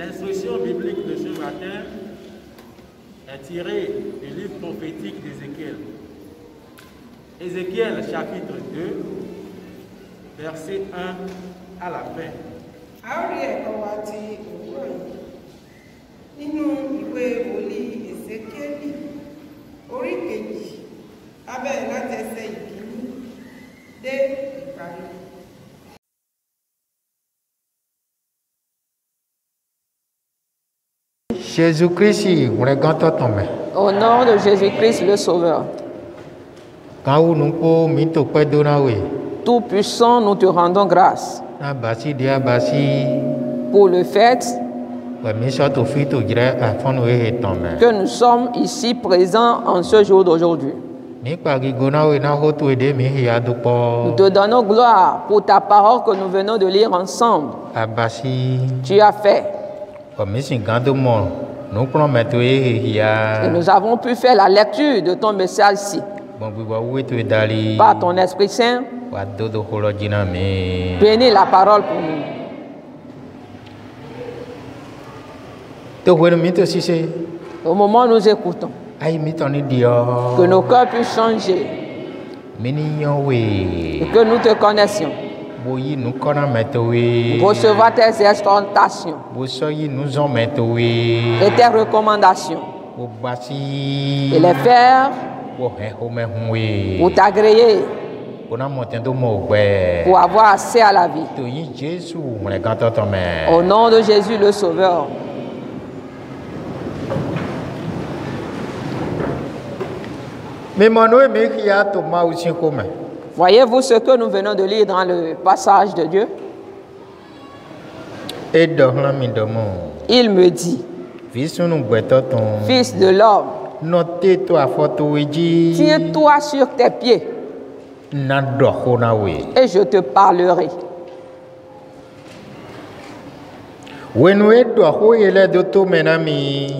L'instruction biblique de ce matin est tirée du livre prophétique d'Ézéchiel. Ézéchiel chapitre 2, verset 1 à la fin. Nínú ìwé wòlíì Èzékíélì orí kejì abẹ́rẹ́ láti ẹsẹ̀ ìkíní dé ìparí. Jésus-Christ, au nom de Jésus-Christ le Sauveur, Tout-Puissant, nous te rendons grâce pour le fait que nous sommes ici présents en ce jour d'aujourd'hui. Nous te donnons gloire pour ta parole que nous venons de lire ensemble. Tu as fait. Et nous avons pu faire la lecture de ton message ici. Par ton Esprit Saint, bénis la parole pour nous. Au moment où nous écoutons, que nos cœurs puissent changer et que nous te connaissions. Recevoir tes exhortations et tes recommandations et les faire pour t'agréer, pour avoir accès à la vie. Au nom de Jésus le Sauveur. Voyez-vous ce que nous venons de lire dans le passage de Dieu? Il me dit, Fils de l'homme, tiens-toi sur tes pieds et je te parlerai.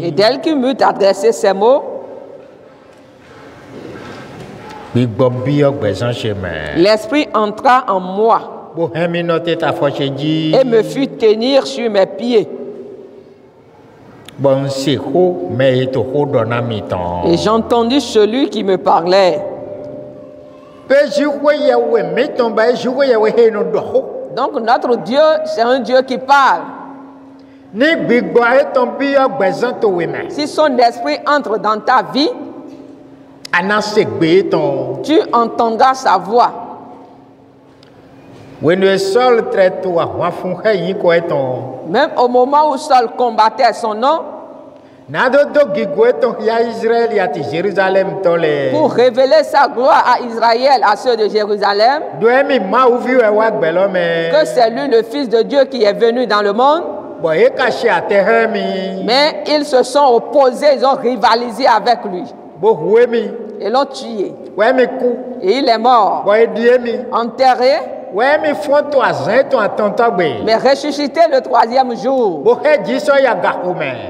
Et dès qu'il m'eut adressé ces mots, l'Esprit entra en moi et me fit tenir sur mes pieds. Et j'entendis celui qui me parlait. Donc notre Dieu, c'est un Dieu qui parle. Si son esprit entre dans ta vie, tu entendras sa voix. Même au moment où Saul combattait son nom, pour révéler sa gloire à Israël, à ceux de Jérusalem, que c'est lui le Fils de Dieu qui est venu dans le monde. Mais ils se sont opposés, ils ont rivalisé avec lui. Et l'ont tué. Et il est mort, enterré, mais ressuscité le troisième jour,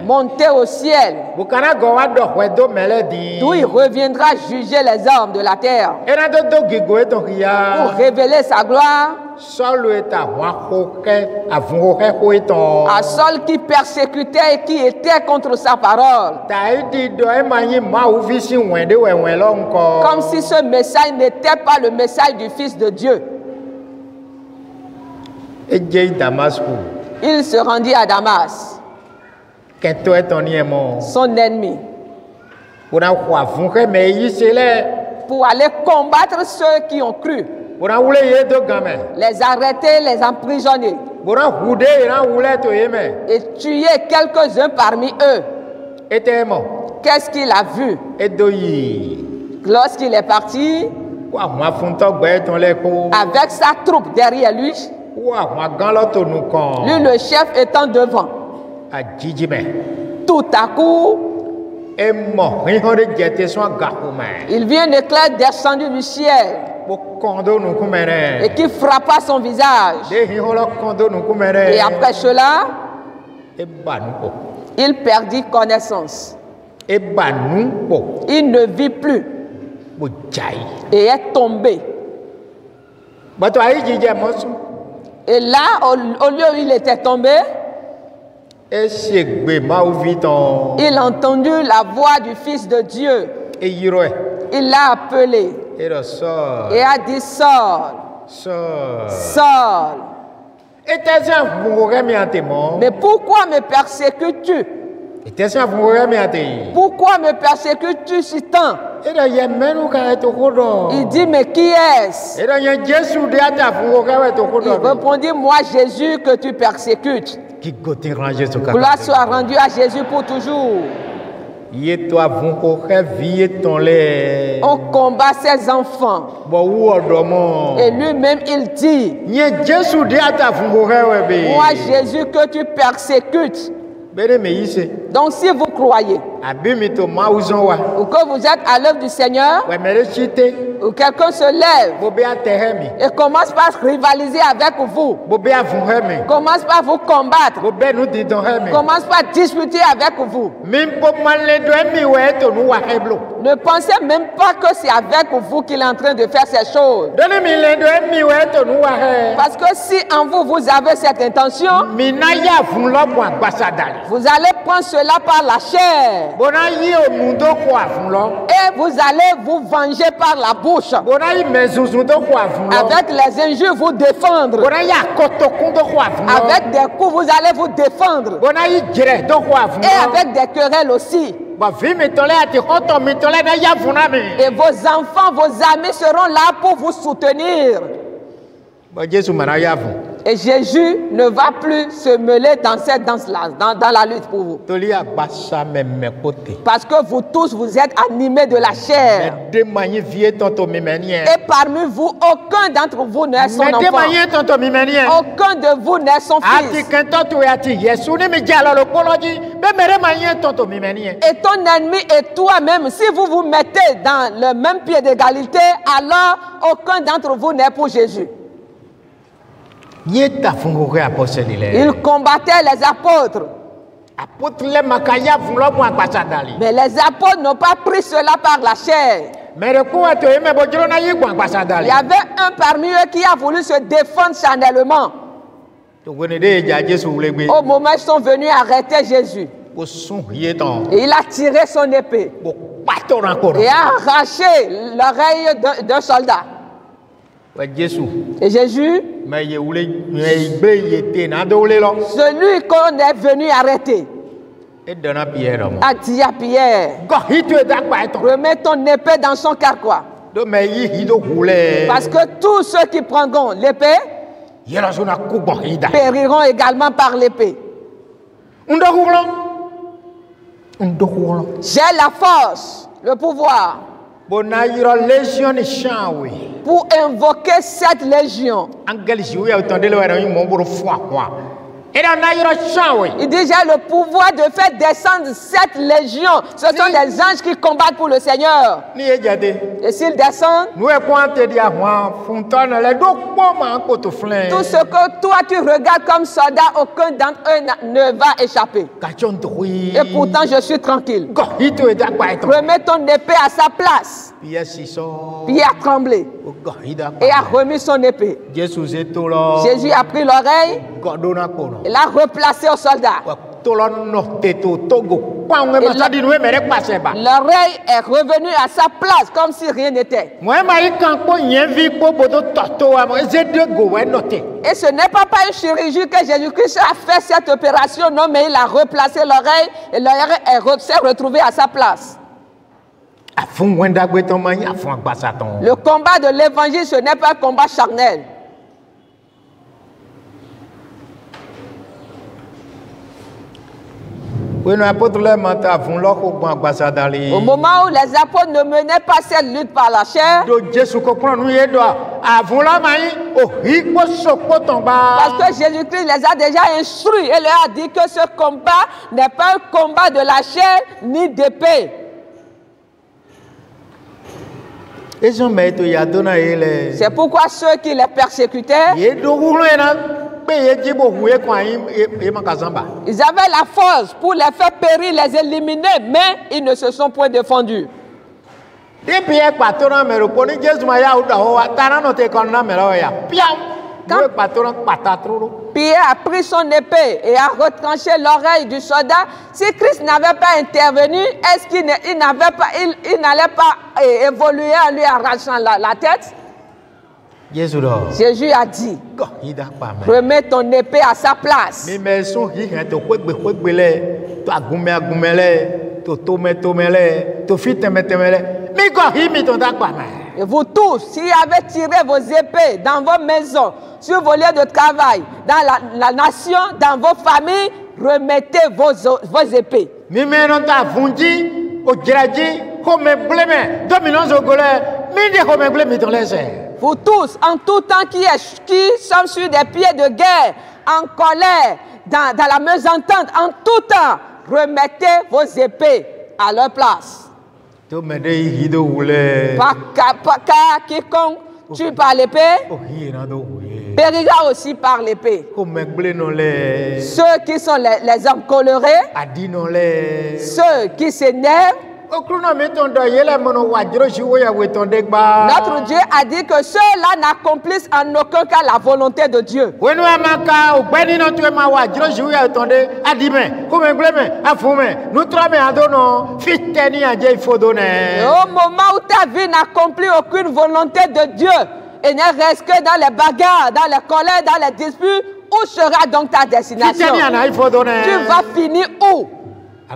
monté au ciel, d'où il reviendra juger les hommes de la terre pour révéler sa gloire à Saul qui persécutait et qui était contre sa parole. Comme si ce message n'était pas le message du Fils de Dieu. Il se rendit à Damas, son ennemi, pour aller combattre ceux qui ont cru, les arrêter, les emprisonner et tuer quelques-uns parmi eux. Qu'est-ce qu'il a vu? Lorsqu'il est parti, avec sa troupe derrière lui, lui le chef étant devant, tout à coup, il vit un éclair descendu du ciel et qui frappa son visage. Et après cela, il perdit connaissance. Il ne vit plus et est tombé. Et là, au lieu où il était tombé, Il a entendu la voix du Fils de Dieu. Il l'a appelé et a dit Saul, Saul. Mais pourquoi me persécutes-tu? Pourquoi me persécutes-tu si tant? Il dit, mais qui est-ce? Il répondit, moi Jésus que tu persécutes. Gloire soit rendue à Jésus pour toujours. On combat ses enfants. Et lui-même il dit, moi Jésus que tu persécutes. Donc si vous croyez ou que vous êtes à l'œuvre du Seigneur, ou quelqu'un se lève et commence par rivaliser avec vous, commence par vous combattre, commence par discuter avec vous, ne pensez même pas que c'est avec vous qu'il est en train de faire ces choses. Parce que si en vous, vous avez cette intention, vous allez prendre cela par la chair. Et vous allez vous venger par la bouche. Avec les injures, vous défendre. Avec des coups, vous allez vous défendre. Et avec des querelles aussi. Et vos enfants, vos amis seront là pour vous soutenir. Et Jésus ne va plus se mêler dans cette danse-là, dans la lutte pour vous. Parce que vous tous, vous êtes animés de la chair. Et parmi vous, aucun d'entre vous n'est son enfant. Aucun de vous n'est son fils. Et ton ennemi et toi-même, si vous vous mettez dans le même pied d'égalité, alors aucun d'entre vous n'est pour Jésus. Il combattait les apôtres. Mais les apôtres n'ont pas pris cela par la chair. Il y avait un parmi eux qui a voulu se défendre charnellement. Au moment où ils sont venus arrêter Jésus, et il a tiré son épée et a arraché l'oreille d'un soldat. Et Jésus, celui qu'on est venu arrêter, a dit à Pierre, remets ton épée dans son carquois. Parce que tous ceux qui prendront l'épée périront également par l'épée. J'ai la force, le pouvoir pour invoquer cette légion. Il dit, j'ai le pouvoir de faire descendre cette légion. Ce sont des anges qui combattent pour le Seigneur. Et s'ils descendent, tout ce que toi tu regardes comme soldat, aucun d'entre eux ne va échapper. Et pourtant je suis tranquille. Remets ton épée à sa place. Pierre a tremblé et a remis son épée. Jésus a pris l'oreille et l'a replacé au soldat. L'oreille est revenue à sa place comme si rien n'était. Et ce n'est pas par une chirurgie que Jésus-Christ a fait cette opération, non, mais il a replacé l'oreille et l'oreille s'est retrouvée à sa place. Le combat de l'évangile, ce n'est pas un combat charnel. Au moment où les apôtres ne menaient pas cette lutte par la chair, parce que Jésus-Christ les a déjà instruits et leur a dit que ce combat n'est pas un combat de la chair ni d'épée. C'est pourquoi ceux qui les persécutaient, ils avaient la force pour les faire périr, les éliminer, mais ils ne se sont point défendus. quand Pierre a pris son épée et a retranché l'oreille du soldat, si Christ n'avait pas intervenu, est-ce qu'il n'allait pas évoluer en lui arrachant la tête? Jésus a dit, remets ton épée à sa place. Et vous tous, s'il avait tiré vos épées dans vos maisons, sur vos lieux de travail, dans la nation, dans vos familles, remettez vos épées. Vous tous, en tout temps qui sommes sur des pieds de guerre, en colère, dans la mésentente, en tout temps, remettez vos épées à leur place. Car quiconque tue par l'épée, périra aussi par l'épée. Ceux qui sont les hommes colérés, ceux qui s'énervent, notre Dieu a dit que ceux-là n'accomplissent en aucun cas la volonté de Dieu. Au moment où ta vie n'accomplit aucune volonté de Dieu et ne reste que dans les bagarres, dans les colères, dans les disputes, où sera donc ta destination? Tu vas finir où? Tu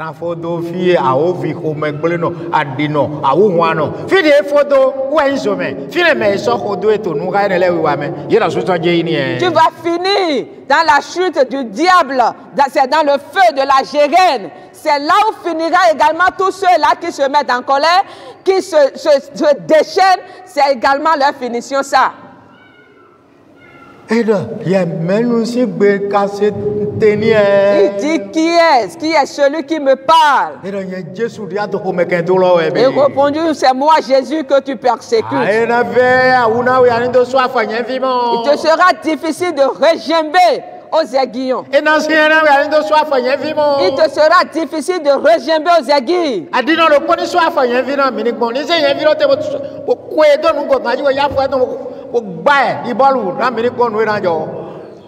vas finir dans la chute du diable, c'est dans le feu de la Gérène. C'est là où finira également tous ceux-là qui se mettent en colère, qui se déchaînent. C'est également leur finition, ça. Il dit, qui est celui qui me parle? Et répondu, c'est moi Jésus que tu persécutes. Il te sera difficile de regimber aux aiguillons. Il te sera difficile de regimber aux aiguilles.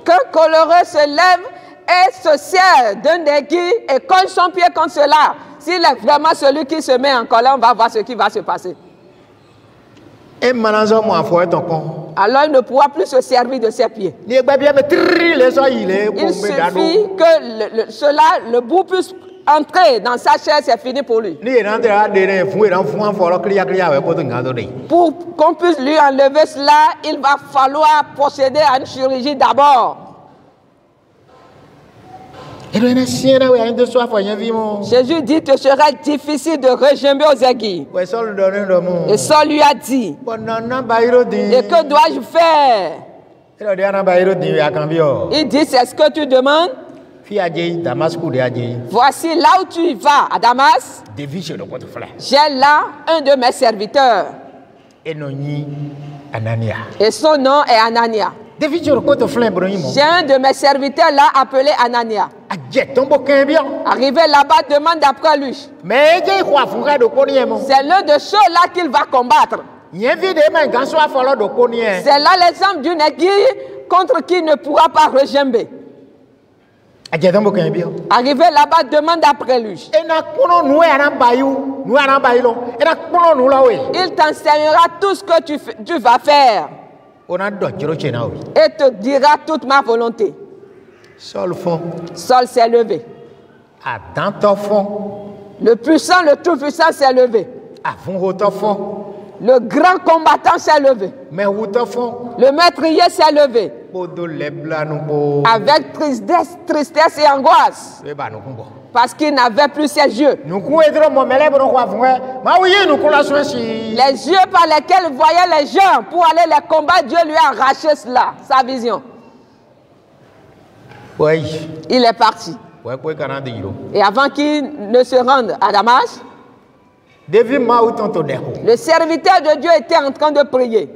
Qu'un coléreux se lève et se sert d'un aiguille et colle son pied contre cela. S'il est vraiment celui qui se met en colère, on va voir ce qui va se passer. Alors il ne pourra plus se servir de ses pieds. Il suffit que le bout puisse entrer dans sa chair, c'est fini pour lui. Pour qu'on puisse lui enlever cela, il va falloir procéder à une chirurgie d'abord. Jésus dit que ce sera difficile de regimber aux aiguilles. Et Saul lui a dit, et que dois-je faire? Il dit, c'est ce que tu demandes. Voici là où tu vas, à Damas. J'ai là un de mes serviteurs. Et son nom est Anania. J'ai un de mes serviteurs là appelé Anania. Arrivé là-bas, demande d'après lui. C'est l'un de ceux-là qu'il va combattre. C'est là l'exemple d'une aiguille contre qui il ne pourra pas regimber. Arrivé là-bas, demande après lui. Il t'enseignera tout ce que tu vas faire. Et te dira toute ma volonté. Saul s'est levé. Le puissant, le tout-puissant s'est levé. Le grand combattant s'est levé. Le meurtrier s'est levé. Avec tristesse et angoisse. Parce qu'il n'avait plus ses yeux. Les yeux par lesquels il voyait les gens pour aller les combattre, Dieu lui a arraché cela, sa vision. Il est parti. Et avant qu'il ne se rende à Damas, le serviteur de Dieu était en train de prier.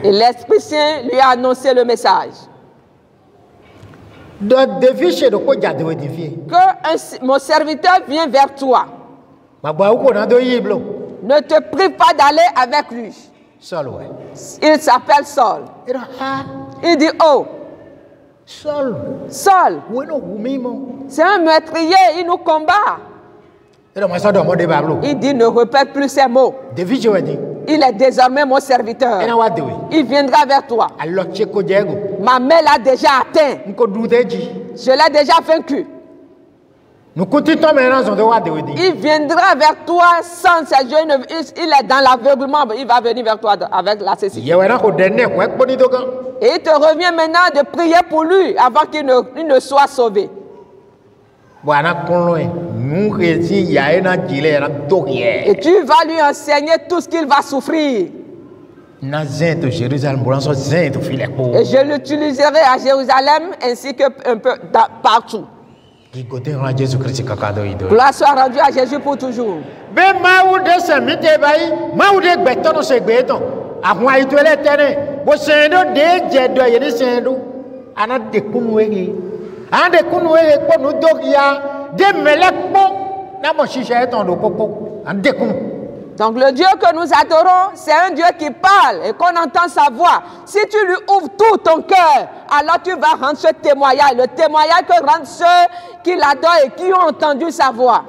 Et l'Esprit Saint lui a annoncé le message. Que mon serviteur vient vers toi. Ne te prive pas d'aller avec lui. Il s'appelle Saul. Il dit, oh, Saul, c'est un meurtrier, il nous combat. Il dit, ne répète plus ces mots. Il est désormais mon serviteur. Il viendra vers toi. Ma main l'a déjà atteint. Je l'ai déjà vaincu. Il viendra vers toi sans ses yeux. Il est dans l'aveuglement. Il va venir vers toi avec la cécité. Et il te revient maintenant de prier pour lui avant qu'il ne soit sauvé. Et tu vas lui enseigner tout ce qu'il va souffrir. Et je l'utiliserai à Jérusalem ainsi que un peu partout. Gloire soit rendue à Jésus pour toujours. Donc le Dieu que nous adorons, c'est un Dieu qui parle et qu'on entend sa voix. Si tu lui ouvres tout ton cœur, alors tu vas rendre ce témoignage. Le témoignage que rendent ceux qui l'adorent et qui ont entendu sa voix.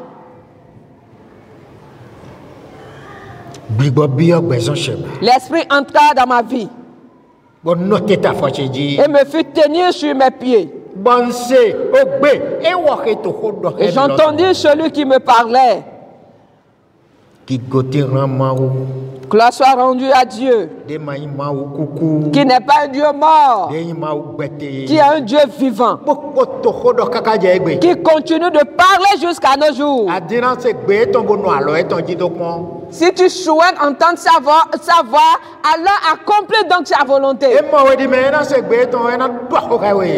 L'Esprit entra dans ma vie et me fit tenir sur mes pieds. Et j'entendis celui qui me parlait. Gloire soit rendue à Dieu, qui n'est pas un Dieu mort, qui est un Dieu vivant, qui continue de parler jusqu'à nos jours. Si tu souhaites entendre sa voix, alors accomplis donc sa volonté.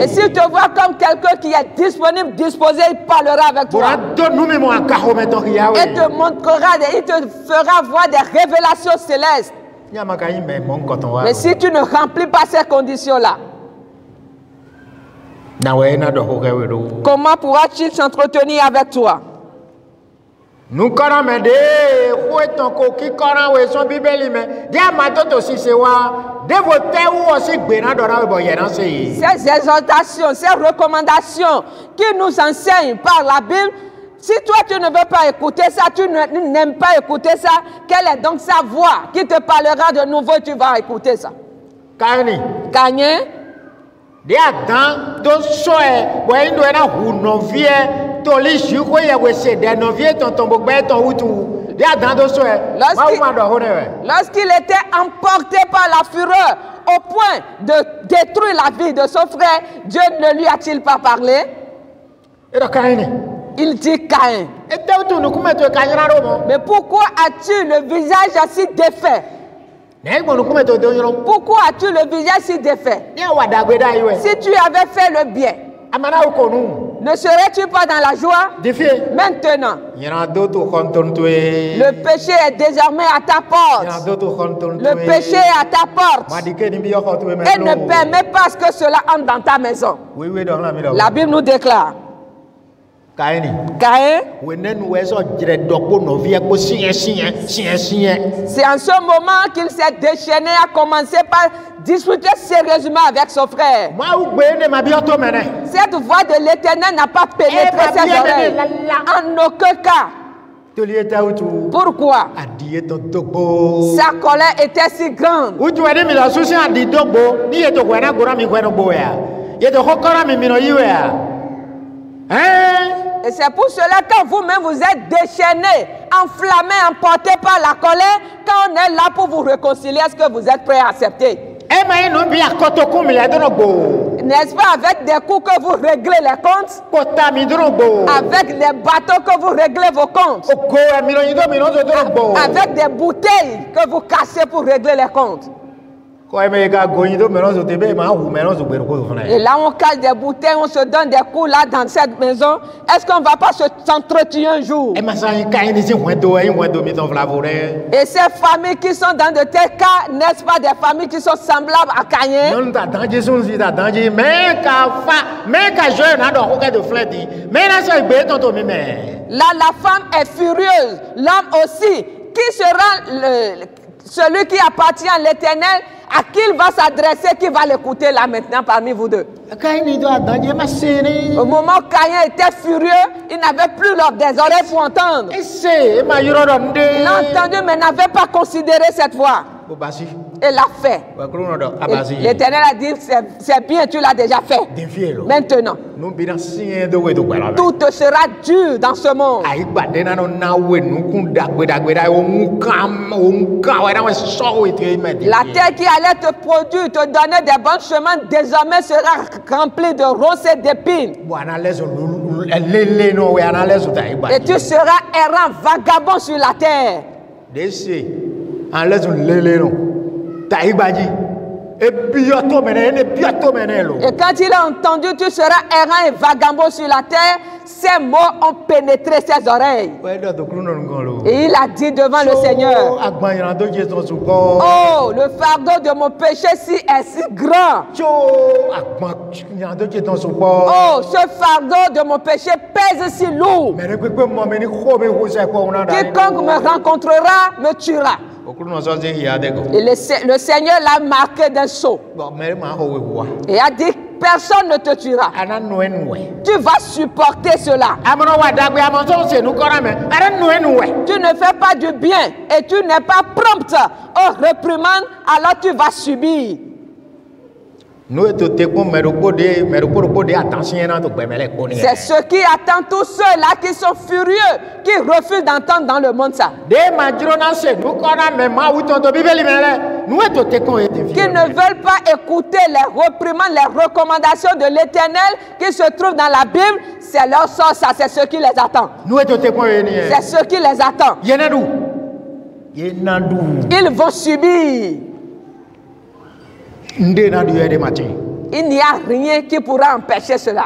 Et s'il te voit comme quelqu'un qui est disponible, disposé, il parlera avec toi. Et te montrera, il te fera voir des révélations célestes. Mais si tu ne remplis pas ces conditions-là, comment pourra-t-il s'entretenir avec toi? Nous connaissons des qui connaissent Bible, ces exhortations, ces recommandations qui nous enseignent par la Bible. Si toi tu ne veux pas écouter ça, tu n'aimes pas écouter ça, quelle est donc sa voix qui te parlera de nouveau? Tu vas écouter ça. Kanye. Des Adam, dos soe, boy ndo na hunovie, toli juko ya wese de novie ton tombogbe ton utu. Des Adam dos soe. Lorsqu'il était emporté par la fureur au point de détruire la vie de son frère, Dieu ne lui a-t-il pas parlé? Il dit Caïn. Mais pourquoi as-tu le visage ainsi défait? Pourquoi as-tu le visage si défait? Si tu avais fait le bien, ne serais-tu pas dans la joie? Maintenant, le péché est désormais à ta porte. Le péché est à ta porte. Et ne permet pas que cela entre dans ta maison. La Bible nous déclare. Caïn, c'est en ce moment qu'il s'est déchaîné, a commencé par discuter sérieusement avec son frère. Cette voix de l'Éternel n'a pas pénétré ses oreilles. En aucun cas. Pourquoi? Sa colère était si grande. Et c'est pour cela que vous-même vous êtes déchaînés, enflammés, emportés par la colère. Quand on est là pour vous réconcilier, est-ce que vous êtes prêts à accepter? N'est-ce pas avec des coups que vous réglez les comptes? Avec des bateaux que vous réglez vos comptes? Avec des bouteilles que vous cassez pour régler les comptes? Et là, on casse des bouteilles, on se donne des coups là dans cette maison. Est-ce qu'on ne va pas s'entretuer un jour? Et ces familles qui sont dans de tels cas, n'est-ce pas des familles qui sont semblables à Caïn? Là, la femme est furieuse, l'homme aussi. Qui sera celui qui appartient à l'Éternel, à qui il va s'adresser, qui va l'écouter là maintenant parmi vous deux. Au moment où Caïn était furieux, il n'avait plus des oreilles pour entendre. Il a entendu mais n'avait pas considéré cette voix. Et l'a fait. L'Éternel a dit, c'est bien, tu l'as déjà fait. Maintenant, tout te sera dur dans ce monde. La terre qui allait te produire, te donner des bons chemins, désormais sera remplie de ronces et d'épines. Et tu seras errant, vagabond sur la terre. Et quand il a entendu tu seras errant et vagabond sur la terre, ces mots ont pénétré ses oreilles. Et il a dit devant le Seigneur, oh, le fardeau de mon péché est si grand. Oh, ce fardeau de mon péché pèse si lourd. Quiconque me rencontrera me tuera. Et le Seigneur l'a marqué d'un sceau. Et a dit, personne ne te tuera. Tu vas supporter cela. Tu ne fais pas du bien et tu n'es pas prompt aux réprimandes, alors tu vas subir. C'est ce qui attend tous ceux-là qui sont furieux, qui refusent d'entendre dans le monde ça. Qui ne veulent pas écouter les réprimandes, les recommandations de l'Éternel qui se trouvent dans la Bible. C'est leur sort, ça, c'est ce qui les attend. C'est ce qui les attend. Ils vont subir. Il n'y a rien qui pourra empêcher cela.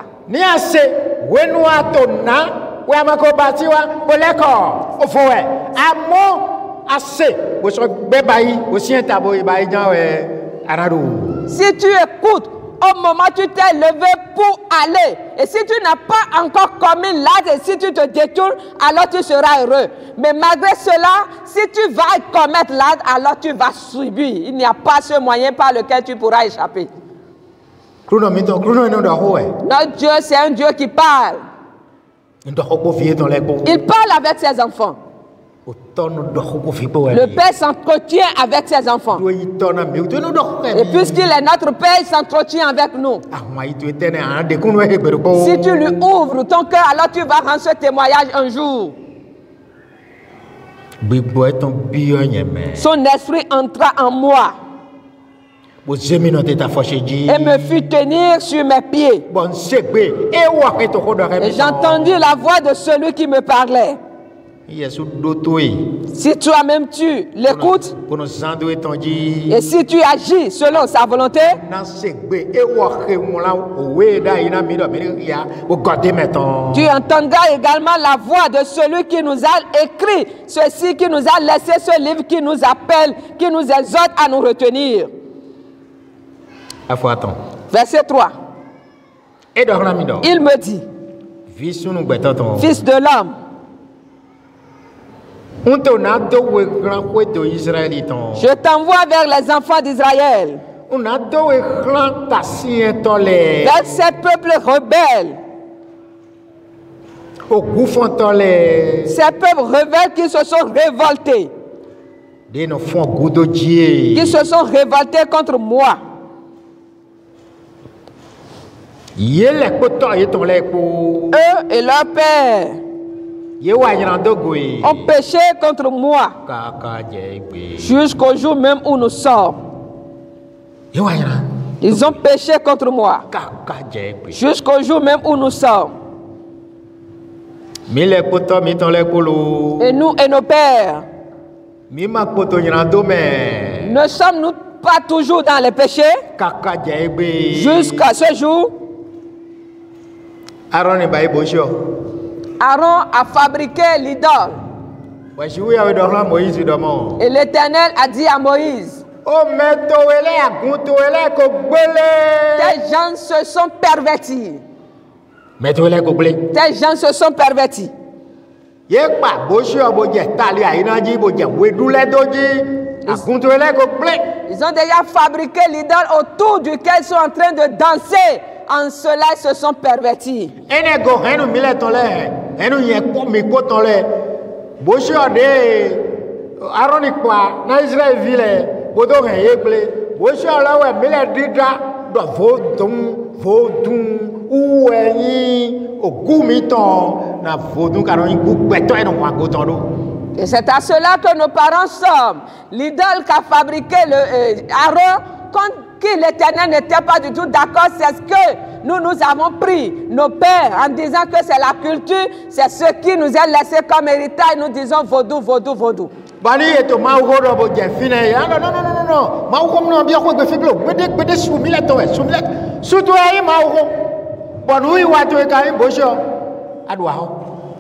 Si tu écoutes, au moment où tu t'es levé pour aller, et si tu n'as pas encore commis l'acte, et si tu te détournes, alors tu seras heureux. Mais malgré cela, si tu vas commettre l'acte, alors tu vas subir. Il n'y a pas ce moyen par lequel tu pourras échapper. Notre Dieu, c'est un Dieu qui parle. Il parle avec ses enfants. Le Père s'entretient avec ses enfants. Et puisqu'il est notre Père, il s'entretient avec nous. Si tu lui ouvres ton cœur, alors tu vas rendre ce témoignage un jour. Son esprit entra en moi et me fit tenir sur mes pieds. Et j'ai entendu la voix de celui qui me parlait. Si toi-même tu l'écoutes et si tu agis selon sa volonté, tu entendras également la voix de celui qui nous a écrit ceci, qui nous a laissé ce livre, qui nous appelle, qui nous exhorte à nous retenir. Verset 3. Il me dit, Fils de l'homme, je t'envoie vers les enfants d'Israël, vers ces peuples rebelles, ces peuples rebelles qui se sont révoltés, qui se sont révoltés contre moi. Eux et leur père ont péché contre moi jusqu'au jour même où nous sommes. Ils ont péché contre moi jusqu'au jour même où nous sommes. Et nous et nos pères, ne sommes-nous pas toujours dans les péchés jusqu'à ce jour? Aaron a fabriqué l'idole. Et l'Éternel a dit à Moïse, tes gens se sont pervertis. Tes gens se sont pervertis. Ils ont déjà fabriqué l'idole autour duquel ils sont en train de danser. En cela, ils se sont pervertis. Et c'est à cela que nos parents sommes. L'idole qu'a fabriqué Aaron, quand l'Éternel n'était pas du tout d'accord, c'est ce que nous avons pris, nos pères, en disant que c'est la culture, c'est ce qui nous est laissé comme héritage. Nous disons vaudou, vaudou, vaudou.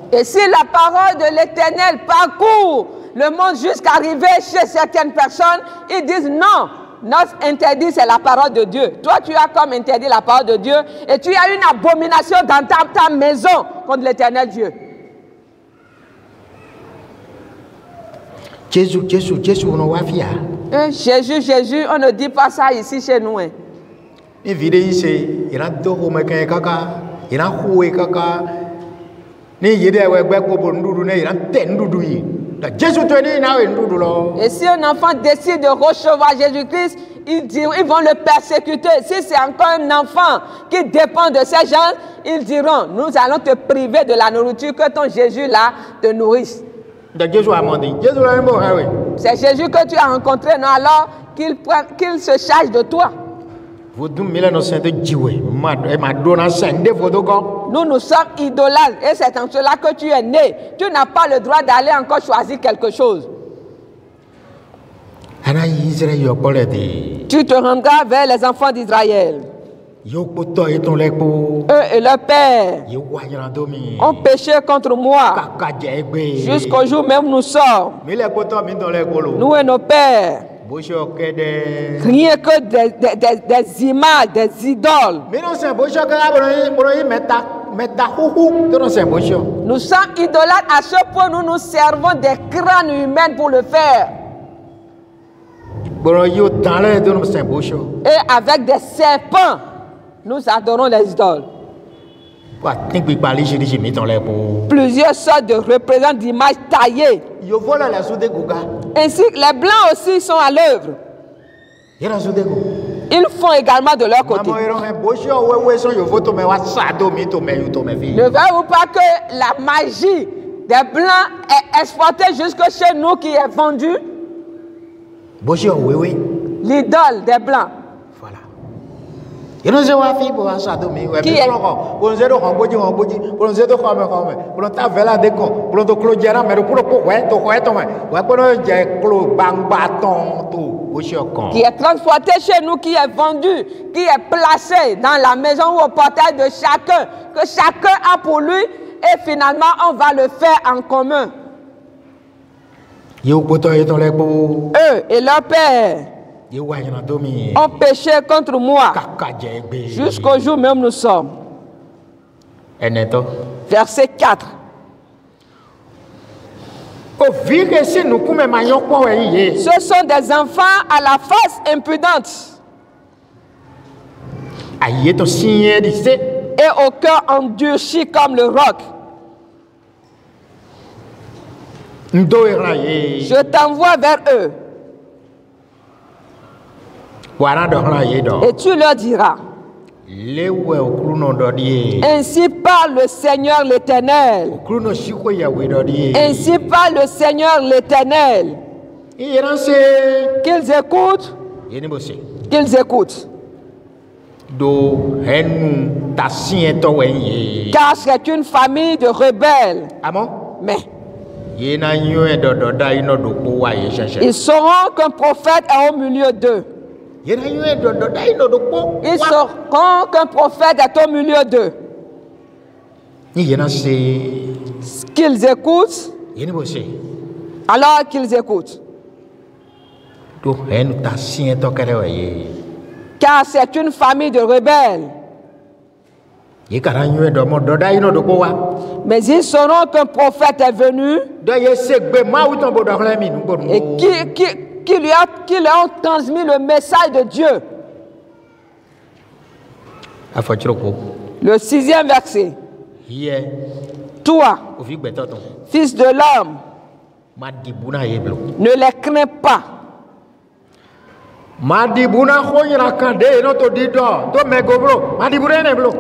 Et si la parole de l'Éternel parcourt le monde jusqu'à arriver chez certaines personnes, ils disent non, notre interdit c'est la parole de Dieu. Toi tu as comme interdit la parole de Dieu et tu as une abomination dans ta maison contre l'Éternel Dieu. Jésus, on ne dit pas ça ici chez nous. Hein. Et si un enfant décide de recevoir Jésus-Christ, ils vont le persécuter. Si c'est encore un enfant qui dépend de ces gens, ils diront, nous allons te priver de la nourriture que ton Jésus là te nourrisse. C'est Jésus que tu as rencontré, non, alors qu'il se charge de toi. Nous sommes idolâtres et c'est en cela que tu es né. Tu n'as pas le droit d'aller encore choisir quelque chose. Tu te rendras vers les enfants d'Israël. Eux et leur père ont péché contre moi jusqu'au jour même où nous sommes. Nous et nos pères. Rien que des images, des idoles. Nous sommes idolâtres à ce point nous nous servons des crânes humains pour le faire. Et avec des serpents, nous adorons les idoles. Plusieurs sortes de représentants d'images taillées. Ainsi que les blancs aussi sont à l'œuvre. Ils font également de leur côté. Ne voyez-vous pas que la magie des blancs est exportée jusque chez nous qui est vendue? L'idole des blancs. Qui est... qui est transporté chez nous, qui est vendu, qui est placé dans la maison ou au portail de chacun, que chacun a pour lui, et finalement on va le faire en commun. Eux et leur père ont péché contre moi jusqu'au jour même où nous sommes. Verset 4. Ce sont des enfants à la face impudente et au cœur endurci comme le roc. Je t'envoie vers eux. Et tu leur diras, ainsi parle le Seigneur l'Éternel. Ainsi parle le Seigneur l'Éternel. Qu'ils écoutent. Qu'ils écoutent. Car c'est une famille de rebelles. Mais ils sauront qu'un prophète est au milieu d'eux. Ils sauront qu'un prophète est au milieu d'eux. Qu'ils écoutent. Alors qu'ils écoutent. Car c'est une famille de rebelles. Mais ils sauront qu'un prophète est venu et qui leur ont transmis le message de Dieu. Le 6e verset. Toi, fils de l'homme, ne les crains pas.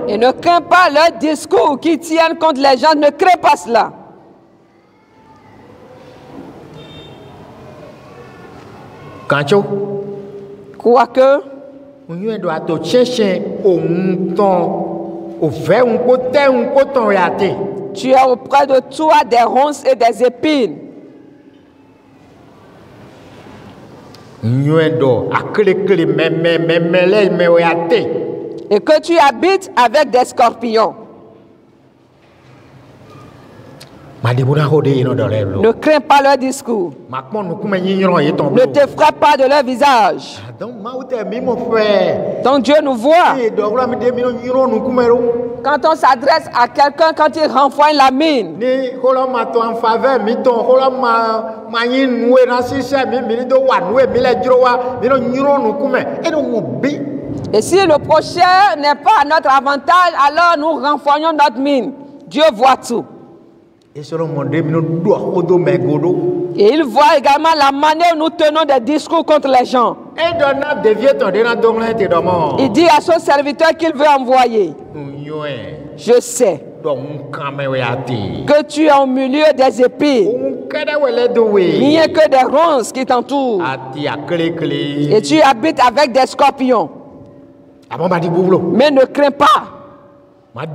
Et ne crains pas leurs discours qui tiennent contre les gens. Ne crains pas cela. Quoique, tu as auprès de toi des ronces et des épines. Et que tu habites avec des scorpions. Ne crains pas leur discours. Ne t'effraie pas de leur visage. Donc Dieu nous voit. Quand on s'adresse à quelqu'un, quand il renvoie la mine. Et si le prochain n'est pas à notre avantage, alors nous renvoyons notre mine. Dieu voit tout. Et il voit également la manière où nous tenons des discours contre les gens. Il dit à son serviteur qu'il veut envoyer. Je sais que tu es au milieu des épines. Il n'y a que des ronces qui t'entourent. Et tu habites avec des scorpions. Mais ne crains pas. Et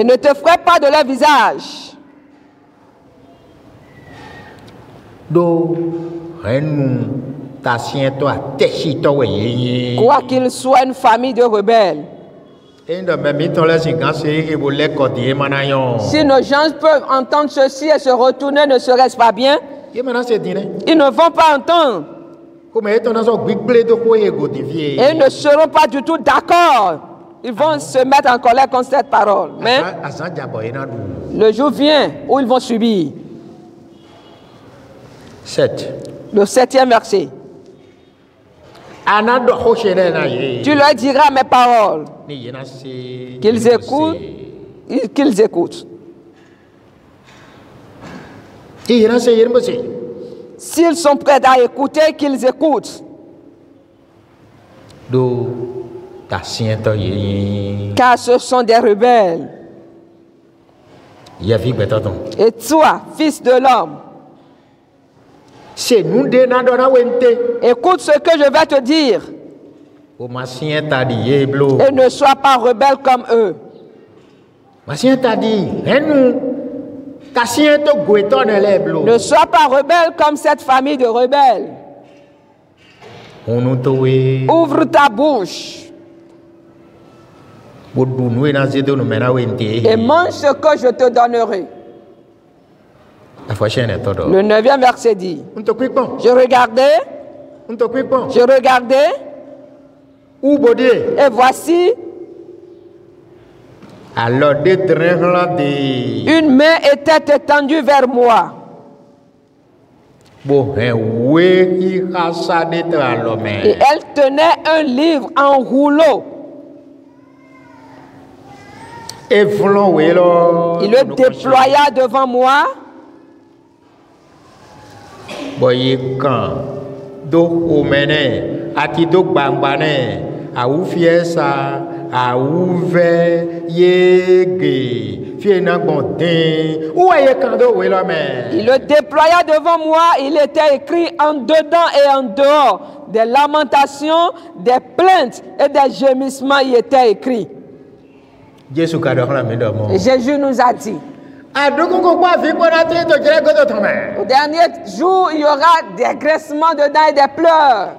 ne te fraie pas de leur visage. Quoi qu'il soit une famille de rebelles. Si nos gens peuvent entendre ceci et se retourner, ne serait-ce pas bien? Ils ne vont pas entendre. Et ils ne seront pas du tout d'accord. Ils vont se mettre en colère contre cette parole. Mais le jour vient où ils vont subir. 7. Le 7e verset. Tu leur diras mes paroles. Qu'ils écoutent. Qu'ils écoutent. S'ils sont prêts à écouter, qu'ils écoutent. Car ce sont des rebelles. Et toi, fils de l'homme, écoute ce que je vais te dire. Et ne sois pas rebelle comme eux. Ne sois pas rebelle comme cette famille de rebelles. Ouvre ta bouche. Et mange ce que je te donnerai. Le 9e verset dit. Je regardais. Et voici. Une main était étendue vers moi. Et elle tenait un livre en rouleau. Il le déploya devant moi. Il le déploya devant moi. Il était écrit en dedans et en dehors. Des lamentations, des plaintes et des gémissements y étaient écrits. Et Jésus nous a dit. Au dernier jour, il y aura des graissements dedans et des pleurs.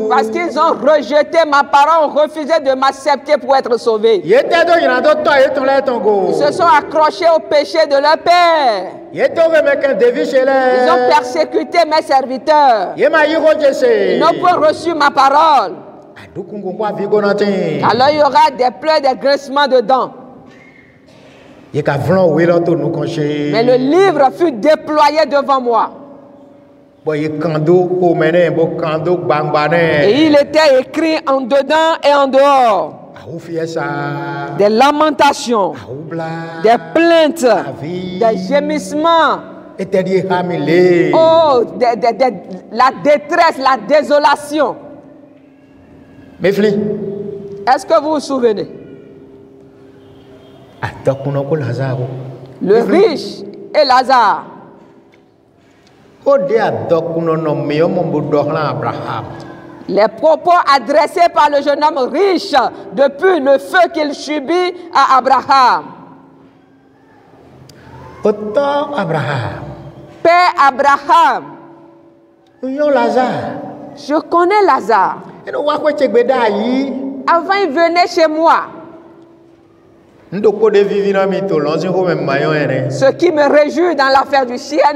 Parce qu'ils ont rejeté ma parole, refusé de m'accepter pour être sauvés. Ils se sont accrochés au péché de leur père. Ils ont persécuté mes serviteurs. Ils n'ont pas reçu ma parole. Alors il y aura des pleurs, des graissements dedans. Mais le livre fut déployé devant moi. Et il était écrit en dedans et en dehors. Des lamentations, des plaintes, des gémissements. Oh, la détresse, la désolation. Est-ce que vous vous souvenez? Le riche et Lazare. Les propos adressés par le jeune homme riche depuis le feu qu'il subit à Abraham. Père Abraham. Je connais Lazare. Avant, il venait chez moi. Ce qui me réjouit dans l'affaire du ciel,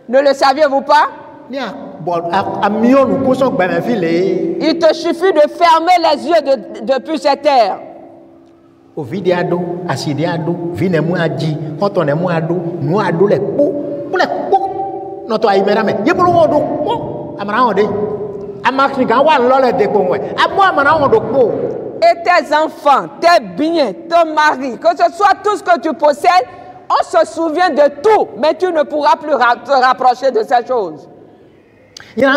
ne le saviez-vous pas? Il te suffit de fermer les yeux depuis cette terre. Et tes enfants, tes biens, ton mari, que ce soit tout ce que tu possèdes, on se souvient de tout, mais tu ne pourras plus te rapprocher de ces choses. Et tu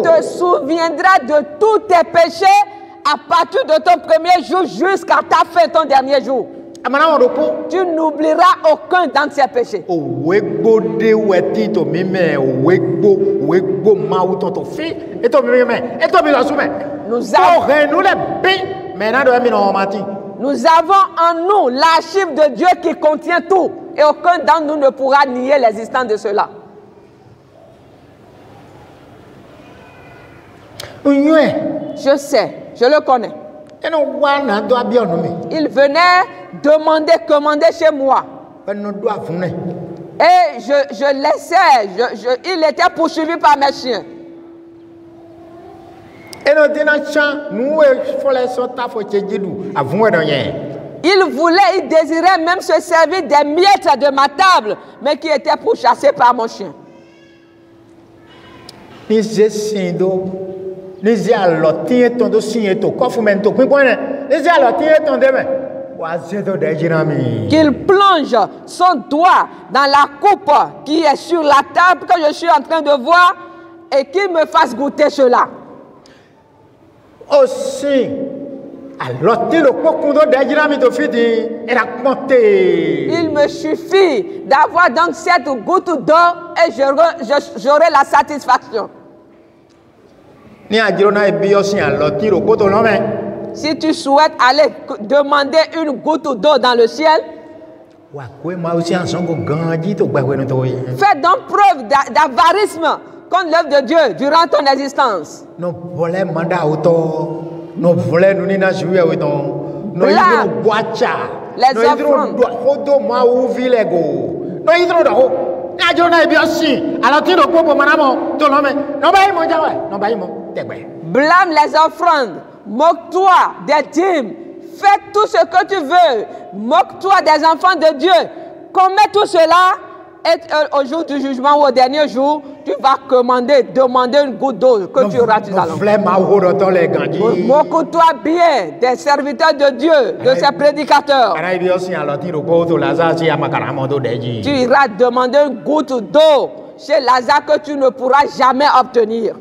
te souviendras de tous tes péchés à partir de ton premier jour jusqu'à ta fin, ton dernier jour. Tu n'oublieras aucun dans ces péchés. Nous avons en nous l'archive de Dieu qui contient tout. Et aucun d'entre nous ne pourra nier l'existence de cela. Je sais, je le connais. Il venait commander chez moi. Et je laissais, il était poursuivi par mes chiens. Il désirait même se servir des miettes de ma table, mais qui étaient pourchassées par mon chien. Qu'il plonge son doigt dans la coupe qui est sur la table que je suis en train de voir et qu'il me fasse goûter cela. Aussi, il me suffit d'avoir donc cette goutte d'eau et j'aurai la satisfaction. Si tu souhaites aller demander une goutte d'eau dans le ciel, fais donc preuve d'avarisme contre l'œuvre de Dieu durant ton existence. Les offrandes. Blâme les offrandes. Moque-toi des dîmes. Fais tout ce que tu veux. Moque-toi des enfants de Dieu. Commets tout cela. Et au jour du jugement ou au dernier jour, tu vas demander une goutte d'eau que tu auras tout à l'heure. Moque-toi bien des serviteurs de Dieu, de ses prédicateurs. Tu iras demander une goutte d'eau chez Lazare que tu ne pourras jamais obtenir.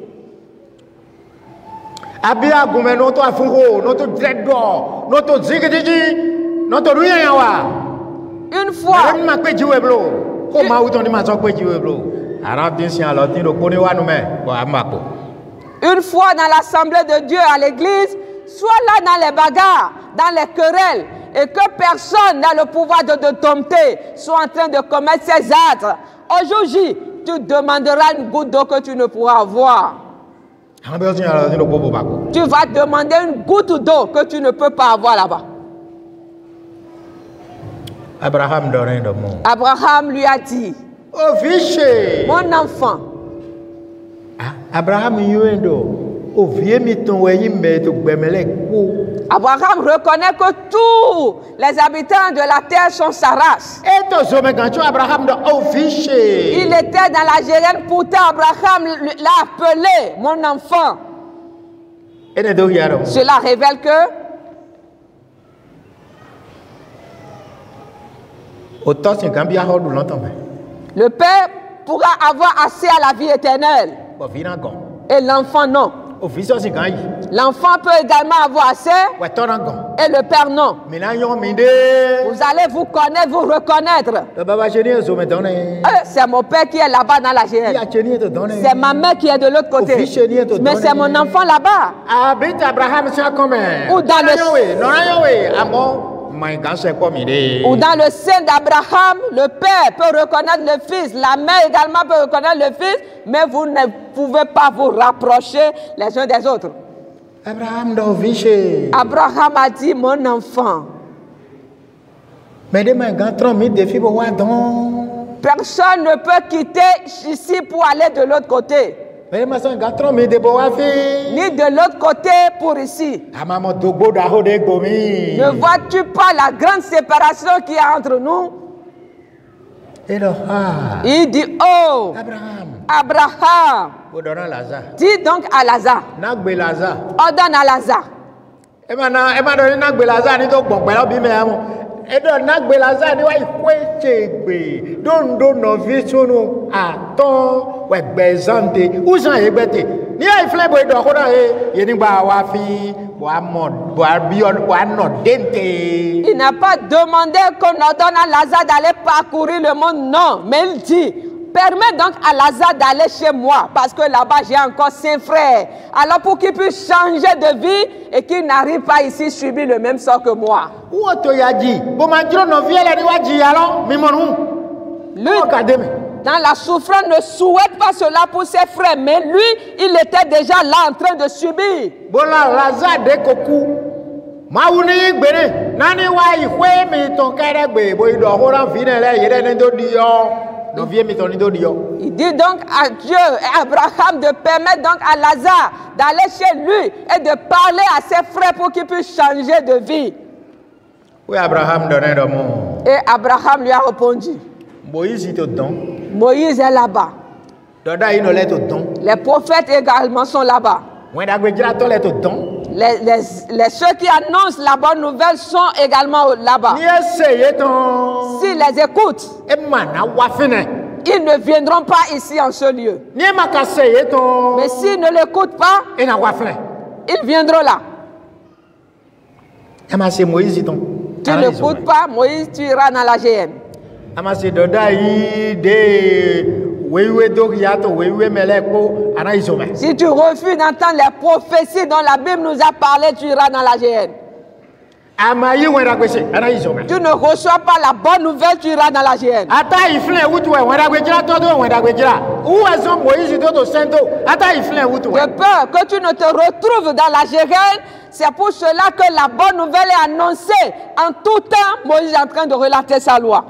Une fois, dans l'assemblée de Dieu à l'église, soit là dans les bagarres, dans les querelles, et que personne n'a le pouvoir de te dompter, soit en train de commettre ces actes. Aujourd'hui, tu demanderas une goutte d'eau que tu ne pourras avoir. Tu vas demander une goutte d'eau que tu ne peux pas avoir là-bas. Abraham lui a dit, mon enfant, Abraham reconnaît que tous les habitants de la terre sont sa race. Il était dans l'Algérienne, pourtant Abraham l'a appelé mon enfant. Cela révèle que le père pourra avoir accès à la vie éternelle. Et l'enfant non. L'enfant peut également avoir accès et le père non. Vous allez vous connaître, vous reconnaître. C'est mon père qui est là-bas dans la GN. C'est ma mère qui est de l'autre côté. Mais c'est mon enfant là-bas. Ou dans le sein d'Abraham, le père peut reconnaître le fils, la mère également peut reconnaître le fils, mais vous ne pouvez pas vous rapprocher les uns des autres. Abraham a dit mon enfant. Personne ne peut quitter ici pour aller de l'autre côté. Ni de l'autre côté pour ici. Ne vois-tu pas la grande séparation qu'il y a entre nous? Il dit, oh, Abraham, dis donc à Lazare, ordonne à Lazare. Il n'a pas demandé qu'on ordonne à Lazare d'aller parcourir le monde, non, mais il dit, permets donc à Lazare d'aller chez moi, parce que là-bas j'ai encore 5 frères. Alors pour qu'il puisse changer de vie et qu'il n'arrive pas ici subir le même sort que moi. Lui, dans la souffrance, ne souhaite pas cela pour ses frères, mais lui, il était déjà là en train de subir. Il dit donc à Dieu et à Abraham de permettre donc à Lazare d'aller chez lui et de parler à ses frères pour qu'il puisse changer de vie. Et Abraham lui a répondu. Moïse est là-bas. Les prophètes également sont là-bas. Ceux qui annoncent la bonne nouvelle sont également là-bas. S'ils les écoutent, ils ne viendront pas ici en ce lieu. Mais s'ils ne l'écoutent pas, ils viendront là. Tu n'écoutes pas, Moïse, tu iras dans la GN. Si tu refuses d'entendre les prophéties dont la Bible nous a parlé, tu iras dans la GN. Tu ne reçois pas la bonne nouvelle, tu iras dans la GN. De peur que tu ne te retrouves dans la GN, c'est pour cela que la bonne nouvelle est annoncée. En tout temps, Moïse est en train de relater sa loi.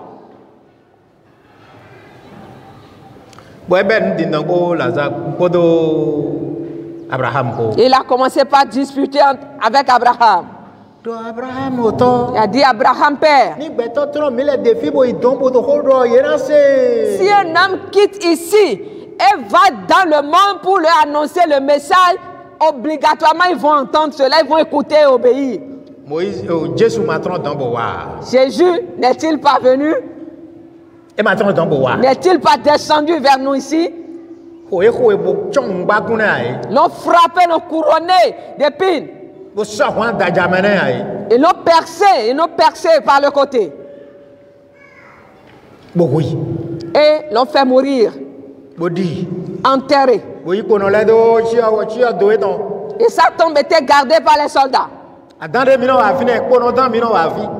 Il a commencé par discuter avec Abraham. Il a dit Abraham, père, si un homme quitte ici et va dans le monde pour leur annoncer le message, obligatoirement ils vont entendre cela, ils vont écouter et obéir. Jésus n'est-il pas venu? N'est-il pas descendu vers nous ici? L'ont frappé, l'ont couronné d'épines. Ils l'ont percé par le côté. Et l'ont fait mourir. Enterré. Et sa tombe était gardée par les soldats.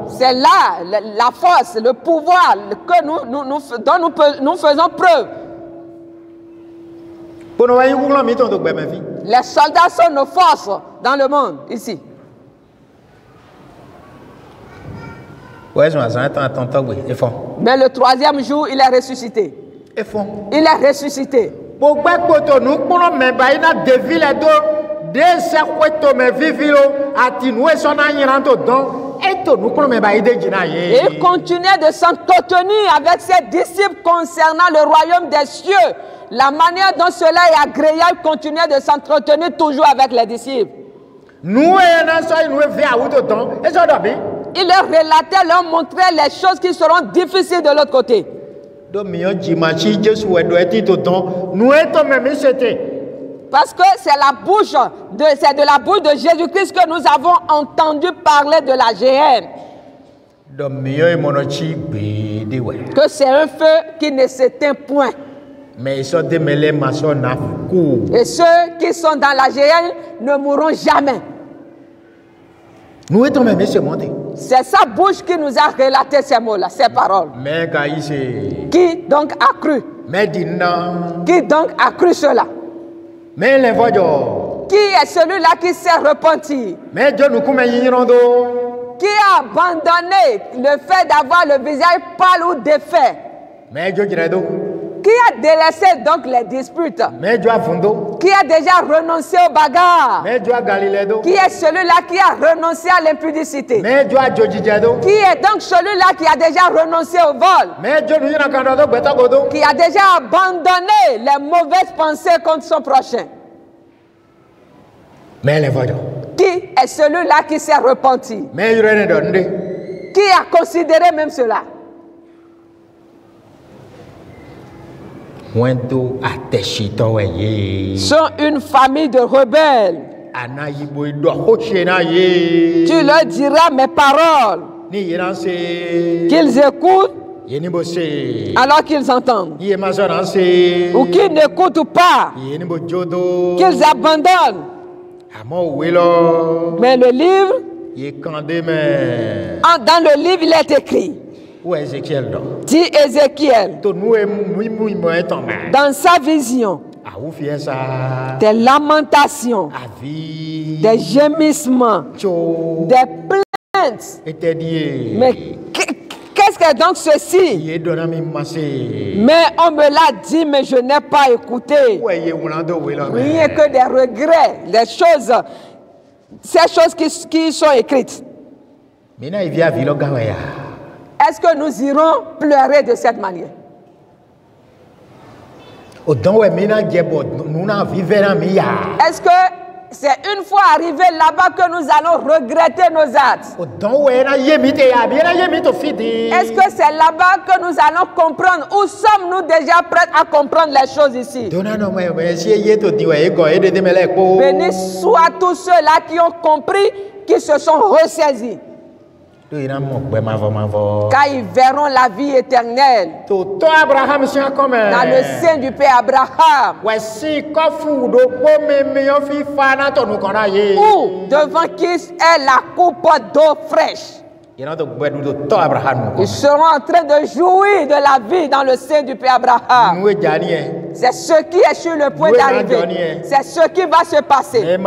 C'est là la force, le pouvoir que nous faisons preuve. Les soldats sont nos forces dans le monde, ici. Mais le 3e jour, il est ressuscité. Il est ressuscité. Et il continuait de s'entretenir avec ses disciples concernant le royaume des cieux. La manière dont cela est agréable continuait de s'entretenir toujours avec les disciples. Il leur relatait, leur montrait les choses qui seront difficiles de l'autre côté. Parce que c'est de la bouche de Jésus-Christ que nous avons entendu parler de la GM. Que c'est un feu qui ne s'éteint point. Et ceux qui sont dans la GM ne mourront jamais. C'est sa bouche qui nous a relaté ces mots-là, ces paroles. Qui donc a cru? Qui donc a cru cela? Qui est celui-là qui s'est repenti? Qui a abandonné le fait d'avoir le visage pâle ou défait? Qui a délaissé donc les disputes? Qui a déjà renoncé aux bagarres? Qui est celui-là qui a renoncé à l'impudicité? Qui est donc celui-là qui a déjà renoncé au vol? Qui a déjà abandonné les mauvaises pensées contre son prochain? Qui est celui-là qui s'est repenti? Qui a considéré même cela? Sont une famille de rebelles. Tu leur diras mes paroles, qu'ils écoutent alors qu'ils entendent, ou qu'ils n'écoutent pas, qu'ils abandonnent. Mais le livre, dans le livre il est écrit, dit Ézéchiel, dans sa vision, des lamentations, des gémissements, des plaintes. Mais qu'est-ce que donc ceci? Mais on me l'a dit, mais je n'ai pas écouté. Rien que des regrets, des choses, ces choses qui sont écrites. Est-ce que nous irons pleurer de cette manière? Est-ce que c'est une fois arrivé là-bas que nous allons regretter nos actes? Est-ce que c'est là-bas que nous allons comprendre? Ou sommes-nous déjà prêts à comprendre les choses ici? Bénis soient tous ceux-là qui ont compris, qui se sont ressaisis. Car ils verront la vie éternelle dans le sein du Père Abraham. Ou devant qui est la coupe d'eau fraîche. Ils seront en train de jouir de la vie dans le sein du Père Abraham. C'est ce qui est sur le point d'arriver. C'est ce qui va se passer. Celui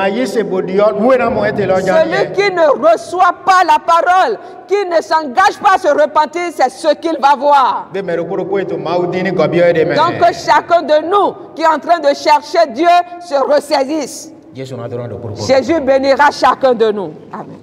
qui ne reçoit pas la parole, qui ne s'engage pas à se repentir, c'est ce qu'il va voir. Donc que chacun de nous qui est en train de chercher Dieu se ressaisisse. Jésus bénira chacun de nous. Amen.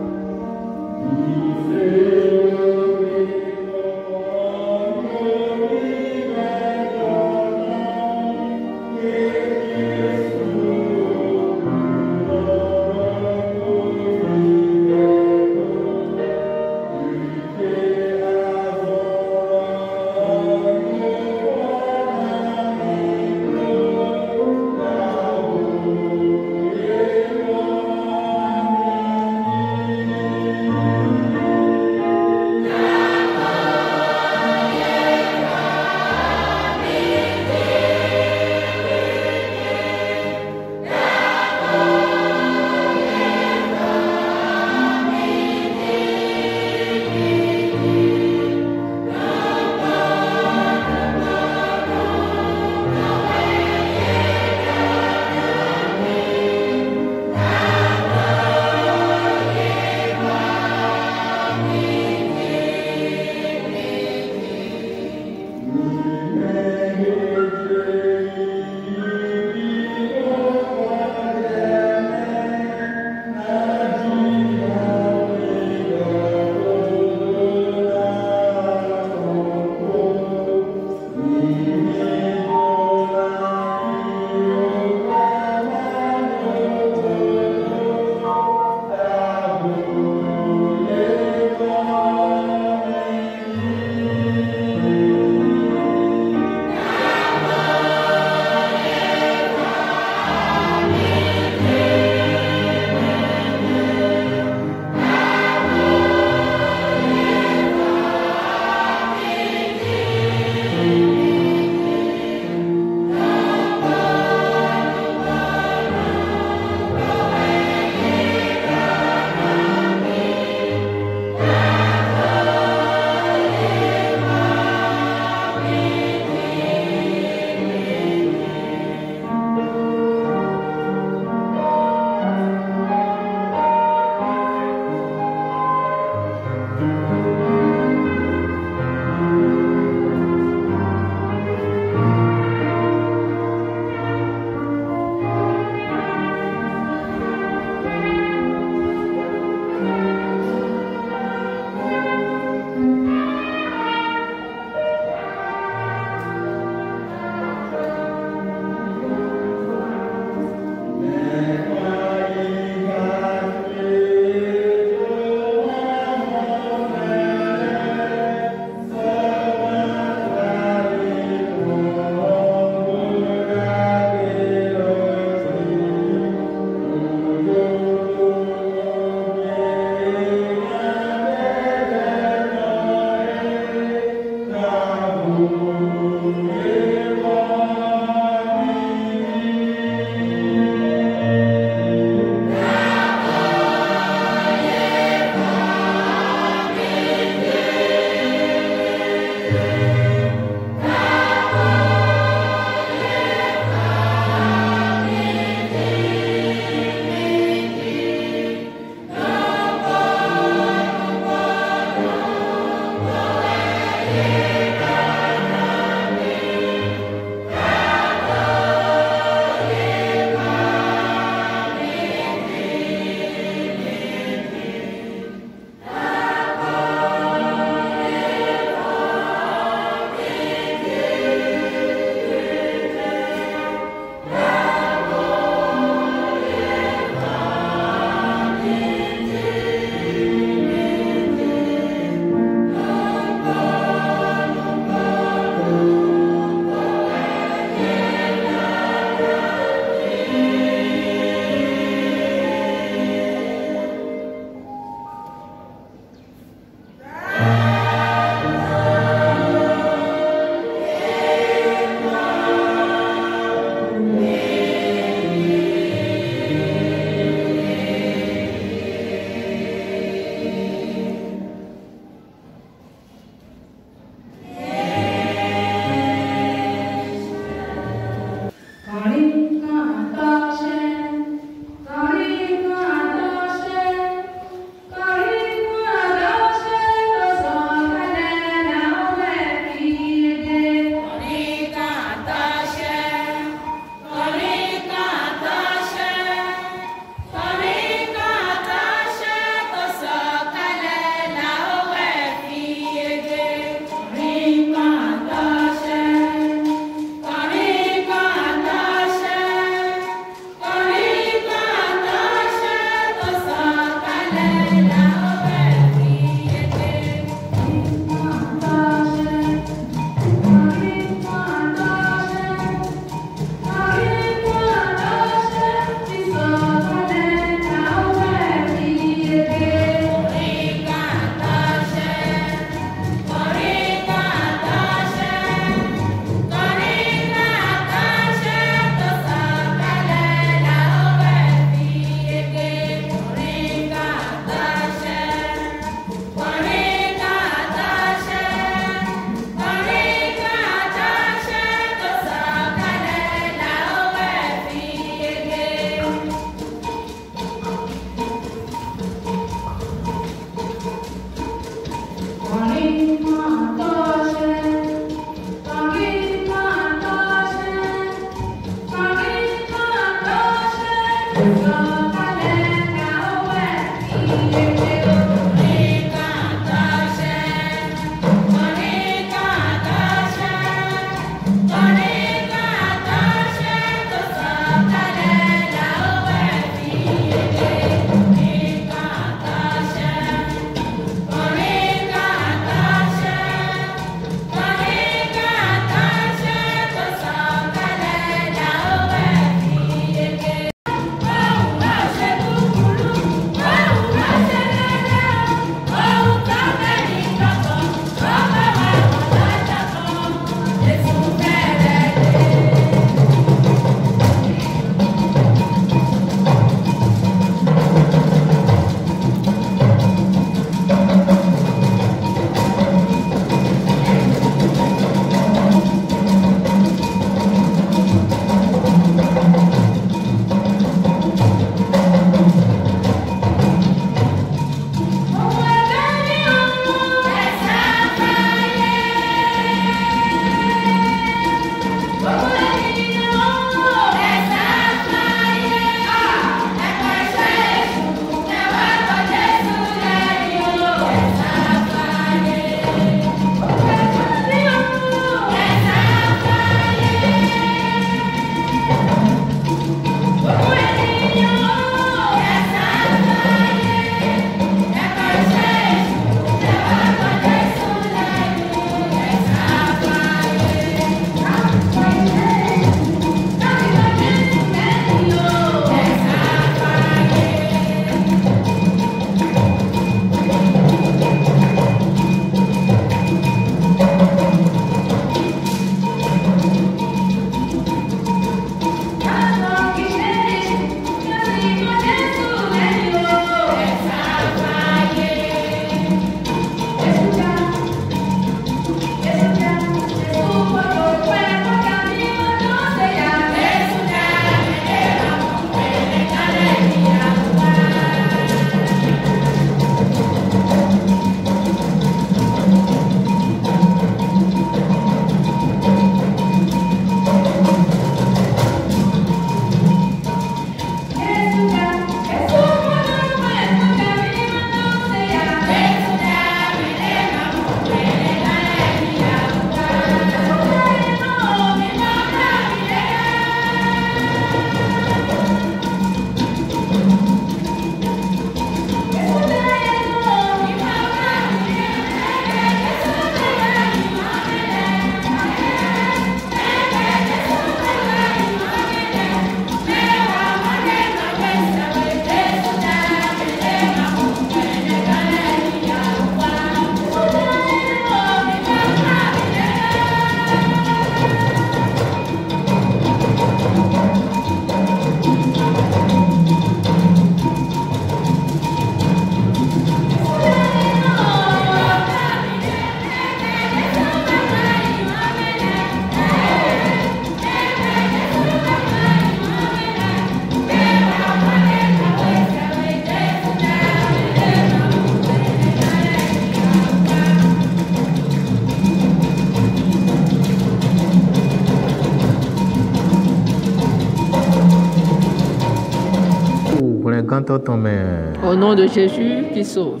Au nom de Jésus qui sauve.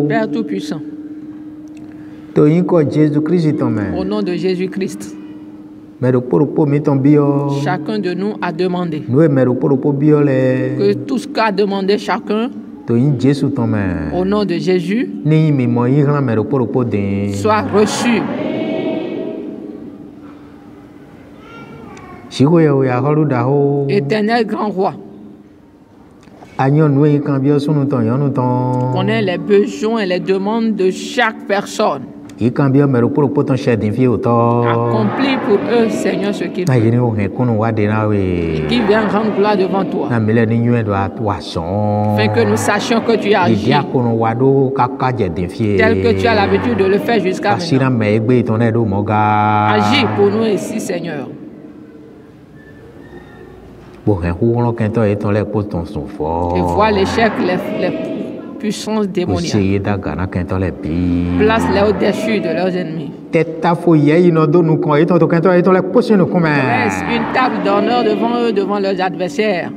Père Tout-Puissant. Au nom de Jésus-Christ. Chacun de nous a demandé. Que tout ce qu'a demandé chacun, au nom de Jésus, soit reçu. Éternel grand roi, connais les besoins et les demandes de chaque personne. Accomplis pour eux, Seigneur, ce qu'ils veulent. Et qu'ils viennent rendre gloire devant toi. Afin que nous sachions que tu as agi. Tel que tu as l'habitude de le faire jusqu'à maintenant. Agis pour nous ici, Seigneur. Et vois l'échec, les puissances démoniaques. Place-les au-dessus de leurs ennemis. Dresse une table d'honneur devant eux, devant leurs adversaires.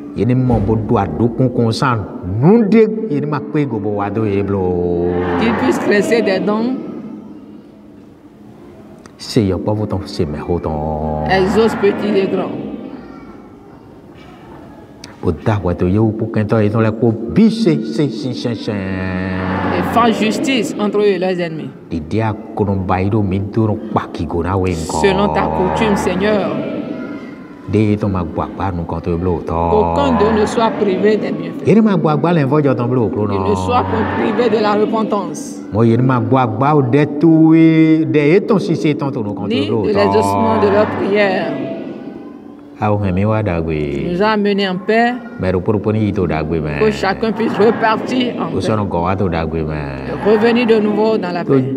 Qu'ils puissent dresser des dents. Exauce petits et grands. Et fasse justice entre eux et leurs ennemis. Selon ta coutume, Seigneur. Qu'aucun d'eux ne soit privé des bienfaits. Il ne soit pas privé de la repentance. Ni de l'exaucement de leur prière. Nous a amenés en paix. Que chacun puisse repartir en paix. Revenir de nouveau dans la paix.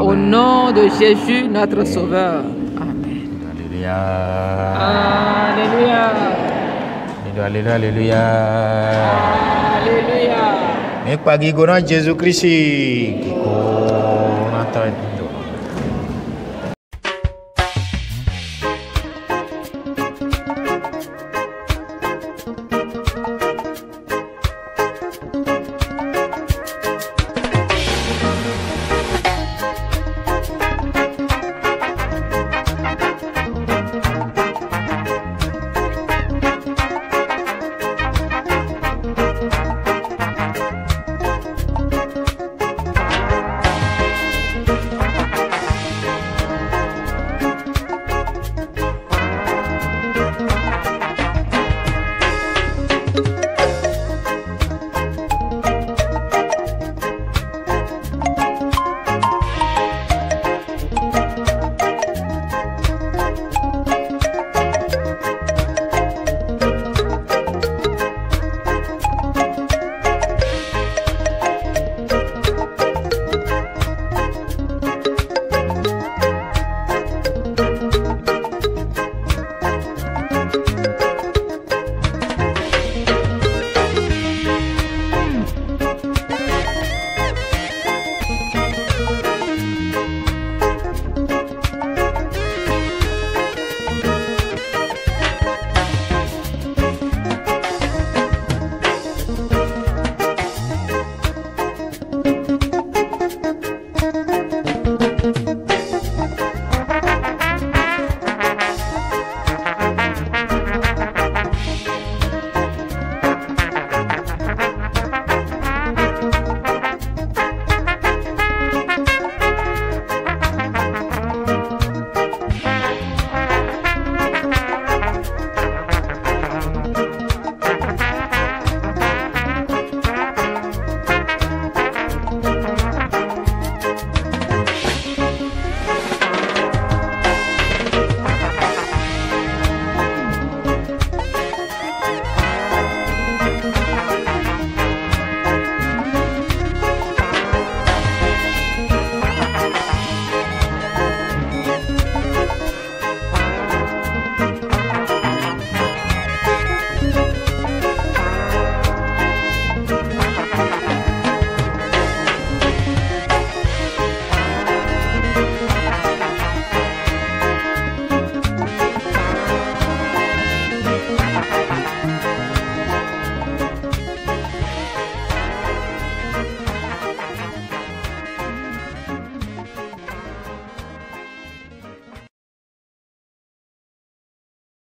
Au nom de Jésus, notre Sauveur. Amen. Alléluia. Alléluia. Alléluia. Alléluia. Jésus-Christ.